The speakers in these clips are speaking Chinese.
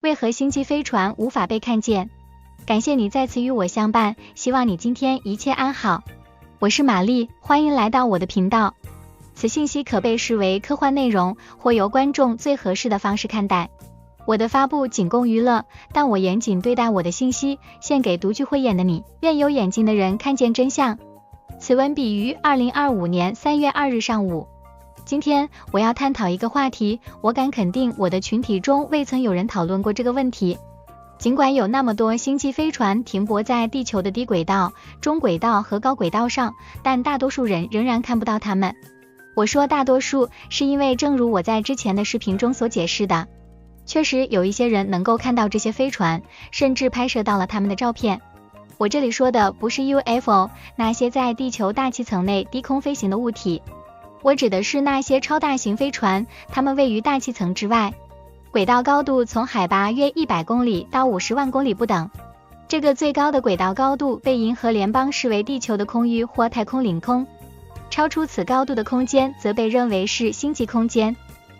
为何星际飞船无法被看见？感谢你再次与我相伴，希望你今天一切安好。我是玛丽，欢迎来到我的频道。此信息可被视为科幻内容，或由观众最合适的方式看待。我的发布仅供娱乐，但我严谨对待我的信息，献给独具慧眼的你，愿有眼睛的人看见真相。此文笔于2025年3月2日上午。今天我要探讨一个话题，我敢肯定我的群体中未曾有人讨论过这个问题。尽管有那么多星际飞船停泊在地球的低轨道、中轨道和高轨道上，但大多数人仍然看不到它们。我说大多数，是因为正如我在之前的视频中所解释的，确实有一些人能够看到这些飞船，甚至拍摄到了它们的照片。我这里说的不是 UFO， 那些在地球大气层内低空飞行的物体，我指的是那些超大型飞船，它们位于大气层之外，轨道高度从海拔约100公里到50万公里不等。这个最高的轨道高度被银河联邦视为地球的空域或太空领空，超出此高度的空间则被认为是星际空间。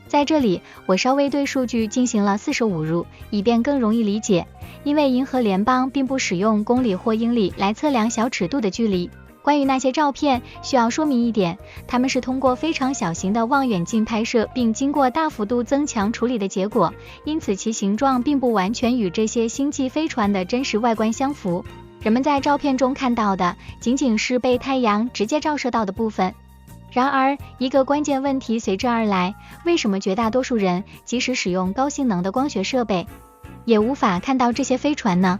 在这里，我稍微对数据进行了四舍五入，以便更容易理解，因为银河联邦并不使用公里或英里来测量小尺度的距离。关于那些照片，需要说明一点，它们是通过非常小型的望远镜拍摄，并经过大幅度增强处理的结果，因此其形状并不完全与这些星际飞船的真实外观相符。人们在照片中看到的仅仅是被太阳直接照射到的部分。然而，一个关键问题随之而来，为什么绝大多数人即使使用高性能的光学设备，也无法看到这些飞船呢？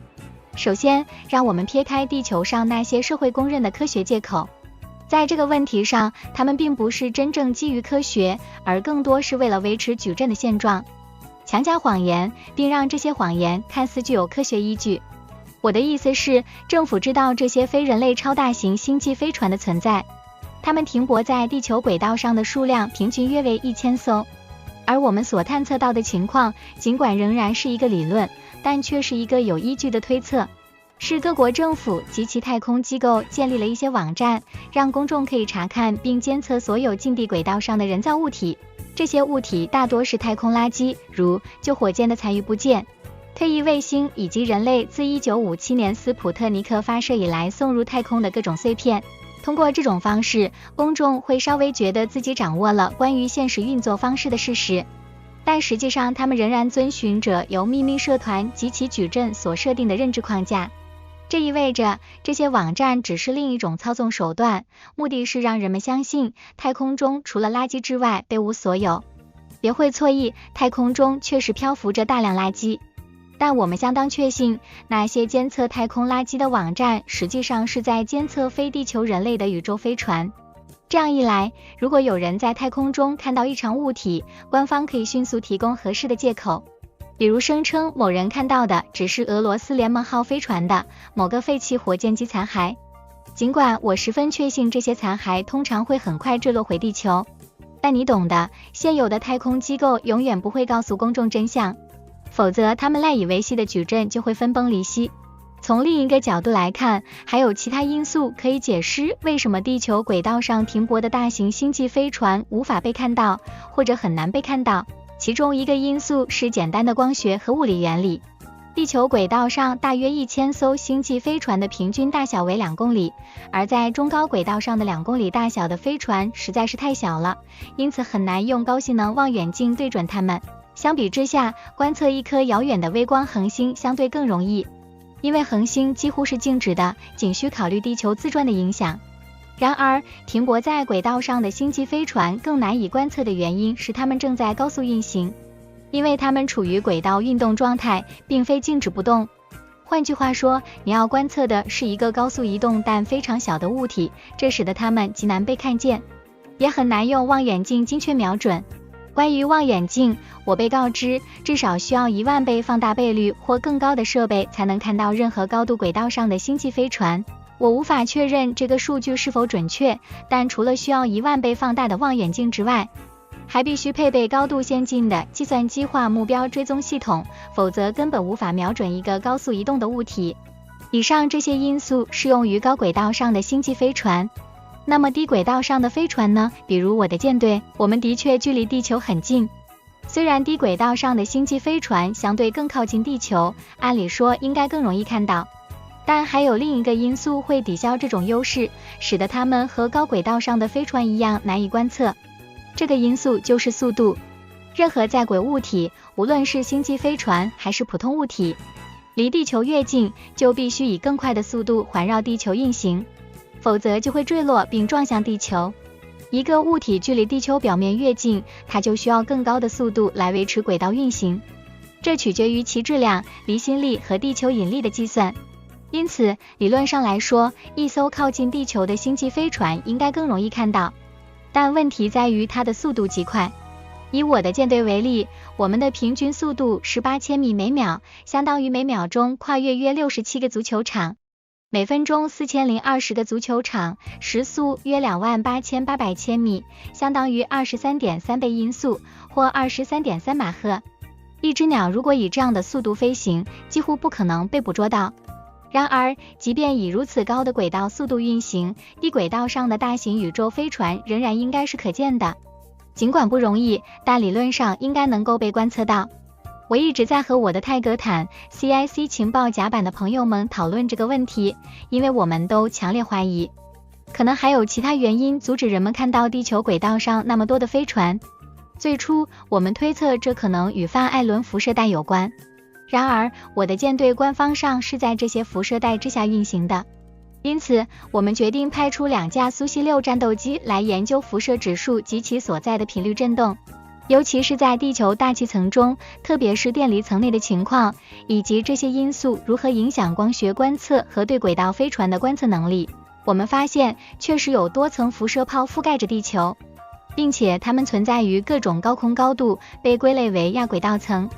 首先，让我们撇开地球上那些社会公认的科学借口。在这个问题上，他们并不是真正基于科学，而更多是为了维持矩阵的现状，强加谎言，并让这些谎言看似具有科学依据。我的意思是，政府知道这些非人类超大型星际飞船的存在，它们停泊在地球轨道上的数量平均约为1000艘，而我们所探测到的情况，尽管仍然是一个理论，但却是一个有依据的推测。是各国政府及其太空机构建立了一些网站，让公众可以查看并监测所有近地轨道上的人造物体。这些物体大多是太空垃圾，如旧火箭的残余部件、退役卫星以及人类自1957年斯普特尼克发射以来送入太空的各种碎片。通过这种方式，公众会稍微觉得自己掌握了关于现实运作方式的事实，但实际上他们仍然遵循着由秘密社团及其矩阵所设定的认知框架。这意味着这些网站只是另一种操纵手段，目的是让人们相信太空中除了垃圾之外别无所有。别会错意，太空中确实漂浮着大量垃圾，但我们相当确信，那些监测太空垃圾的网站实际上是在监测非地球人类的宇宙飞船。这样一来，如果有人在太空中看到异常物体，官方可以迅速提供合适的借口，比如声称某人看到的只是俄罗斯联盟号飞船的某个废弃火箭机残骸。尽管我十分确信这些残骸通常会很快坠落回地球，但你懂的，现有的太空机构永远不会告诉公众真相，否则他们赖以维系的矩阵就会分崩离析。从另一个角度来看，还有其他因素可以解释为什么地球轨道上停泊的大型星际飞船无法被看到，或者很难被看到。其中一个因素是简单的光学和物理原理。地球轨道上大约1000艘星际飞船的平均大小为2公里，而在中高轨道上的2公里大小的飞船实在是太小了，因此很难用高性能望远镜对准它们。相比之下，观测一颗遥远的微光恒星相对更容易，因为恒星几乎是静止的，仅需考虑地球自转的影响。然而，停泊在轨道上的星际飞船更难以观测的原因是它们正在高速运行，因为它们处于轨道运动状态，并非静止不动。换句话说，你要观测的是一个高速移动但非常小的物体，这使得它们极难被看见，也很难用望远镜精确瞄准。关于望远镜，我被告知至少需要10000倍放大倍率或更高的设备才能看到任何高度轨道上的星际飞船。我无法确认这个数据是否准确，但除了需要10000倍放大的望远镜之外，还必须配备高度先进的计算机化目标追踪系统，否则根本无法瞄准一个高速移动的物体。以上这些因素适用于高轨道上的星际飞船。那么低轨道上的飞船呢？比如我的舰队，我们的确距离地球很近，虽然低轨道上的星际飞船相对更靠近地球，按理说应该更容易看到，但还有另一个因素会抵消这种优势，使得它们和高轨道上的飞船一样难以观测。这个因素就是速度。任何在轨物体，无论是星际飞船还是普通物体，离地球越近，就必须以更快的速度环绕地球运行，否则就会坠落并撞向地球。一个物体距离地球表面越近，它就需要更高的速度来维持轨道运行，这取决于其质量、离心力和地球引力的计算。因此，理论上来说，一艘靠近地球的星际飞船应该更容易看到，但问题在于它的速度极快。以我的舰队为例，我们的平均速度是8000米每秒，相当于每秒钟跨越约67个足球场，每分钟4020个足球场，时速约28800千米，相当于23.3倍音速，或23.3马赫。一只鸟如果以这样的速度飞行，几乎不可能被捕捉到。然而，即便以如此高的轨道速度运行，低轨道上的大型宇宙飞船仍然应该是可见的。尽管不容易，但理论上应该能够被观测到。我一直在和我的泰格坦 CIC 情报甲板的朋友们讨论这个问题，因为我们都强烈怀疑，可能还有其他原因阻止人们看到地球轨道上那么多的飞船。最初，我们推测这可能与范艾伦辐射带有关。然而，我的舰队官方上是在这些辐射带之下运行的。因此，我们决定派出2架苏6战斗机来研究辐射指数及其所在的频率振动，尤其是在地球大气层中，特别是电离层内的情况，以及这些因素如何影响光学观测和对轨道飞船的观测能力。我们发现，确实有多层辐射泡覆盖着地球，并且它们存在于各种高空高度，被归类为亚轨道层。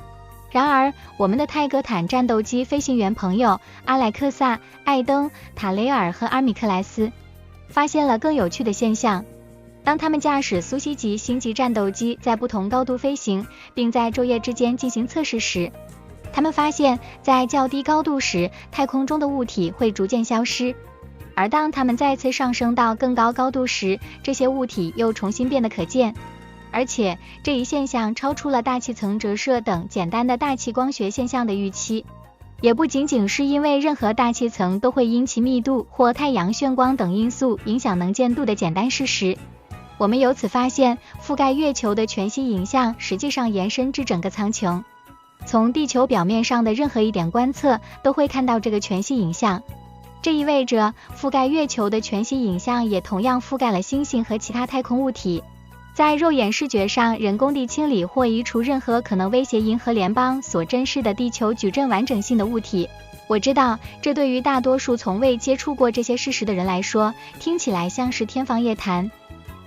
然而，我们的泰格坦战斗机飞行员朋友阿莱克萨、艾登、塔雷尔和阿米克莱斯发现了更有趣的现象。当他们驾驶苏西级星际战斗机在不同高度飞行，并在昼夜之间进行测试时，他们发现，在较低高度时，太空中的物体会逐渐消失，而当他们再次上升到更高高度时，这些物体又重新变得可见。而且，这一现象超出了大气层折射等简单的大气光学现象的预期，也不仅仅是因为任何大气层都会因其密度或太阳眩光等因素影响能见度的简单事实。我们由此发现，覆盖月球的全息影像实际上延伸至整个苍穹。从地球表面上的任何一点观测都会看到这个全息影像，这意味着覆盖月球的全息影像也同样覆盖了星星和其他太空物体。在肉眼视觉上，人工地清理或移除任何可能威胁银河联邦所珍视的地球矩阵完整性的物体。我知道，这对于大多数从未接触过这些事实的人来说，听起来像是天方夜谭。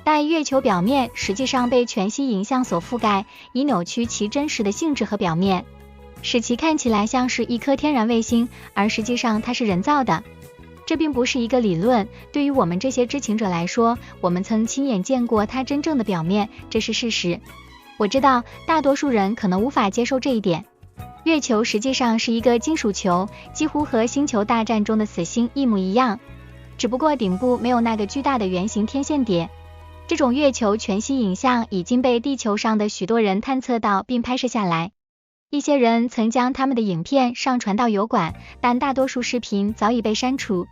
但月球表面实际上被全息影像所覆盖，以扭曲其真实的性质和表面，使其看起来像是一颗天然卫星，而实际上它是人造的。这并不是一个理论，对于我们这些知情者来说，我们曾亲眼见过它真正的表面，这是事实。我知道大多数人可能无法接受这一点。月球实际上是一个金属球，几乎和星球大战中的死星一模一样，只不过顶部没有那个巨大的圆形天线碟。这种月球全息影像已经被地球上的许多人探测到并拍摄下来。一些人曾将他们的影片上传到油管，但大多数视频早已被删除。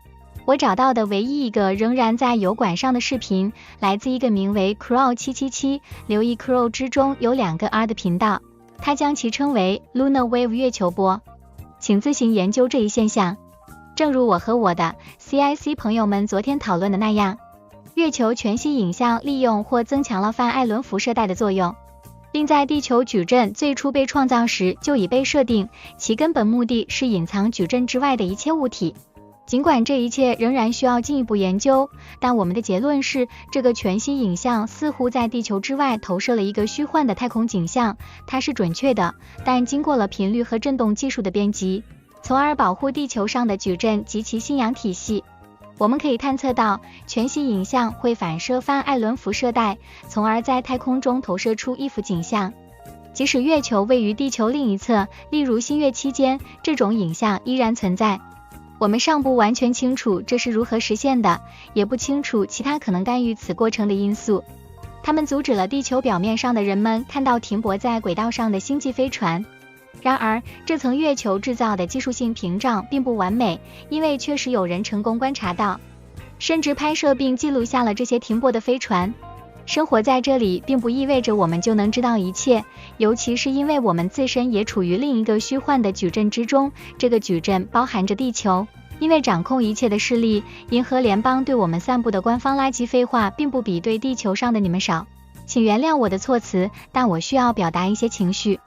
我找到的唯一一个仍然在油管上的视频，来自一个名为 Crow777， 留意 Crow 之中有2个 R 的频道，他将其称为 Lunar Wave 月球波。请自行研究这一现象。正如我和我的 CIC 朋友们昨天讨论的那样，月球全息影像利用或增强了范艾伦辐射带的作用，并在地球矩阵最初被创造时就已被设定，其根本目的是隐藏矩阵之外的一切物体。尽管这一切仍然需要进一步研究，但我们的结论是，这个全息影像似乎在地球之外投射了一个虚幻的太空景象，它是准确的，但经过了频率和振动技术的编辑，从而保护地球上的矩阵及其信仰体系。我们可以探测到，全息影像会反射范艾伦辐射带，从而在太空中投射出一幅景象。即使月球位于地球另一侧，例如新月期间，这种影像依然存在。我们尚不完全清楚这是如何实现的，也不清楚其他可能干预此过程的因素。它们阻止了地球表面上的人们看到停泊在轨道上的星际飞船。然而，这层月球制造的技术性屏障并不完美，因为确实有人成功观察到，甚至拍摄并记录下了这些停泊的飞船。生活在这里并不意味着我们就能知道一切，尤其是因为我们自身也处于另一个虚幻的矩阵之中，这个矩阵包含着地球。因为掌控一切的势力，银河联邦对我们散布的官方垃圾废话并不比对地球上的你们少。请原谅我的措辞，但我需要表达一些情绪。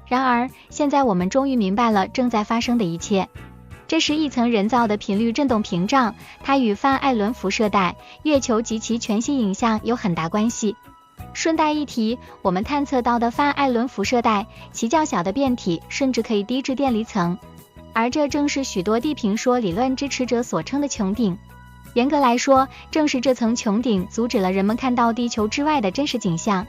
然而，现在我们终于明白了正在发生的一切。这是一层人造的频率振动屏障，它与范艾伦辐射带、月球及其全息影像有很大关系。顺带一提，我们探测到的范艾伦辐射带，其较小的变体甚至可以低至电离层，而这正是许多地平说理论支持者所称的穹顶。严格来说，正是这层穹顶阻止了人们看到地球之外的真实景象，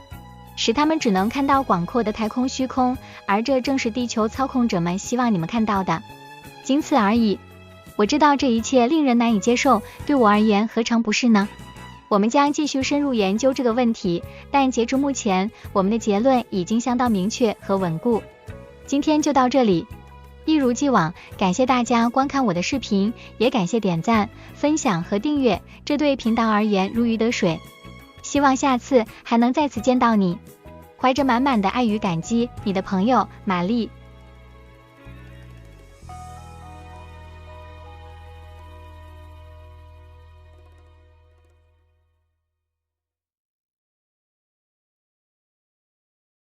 使他们只能看到广阔的太空虚空，而这正是地球操控者们希望你们看到的。仅此而已。我知道这一切令人难以接受，对我而言何尝不是呢？我们将继续深入研究这个问题，但截至目前，我们的结论已经相当明确和稳固。今天就到这里，一如既往，感谢大家观看我的视频，也感谢点赞、分享和订阅，这对频道而言如鱼得水。希望下次还能再次见到你。怀着满满的爱与感激，你的朋友玛丽。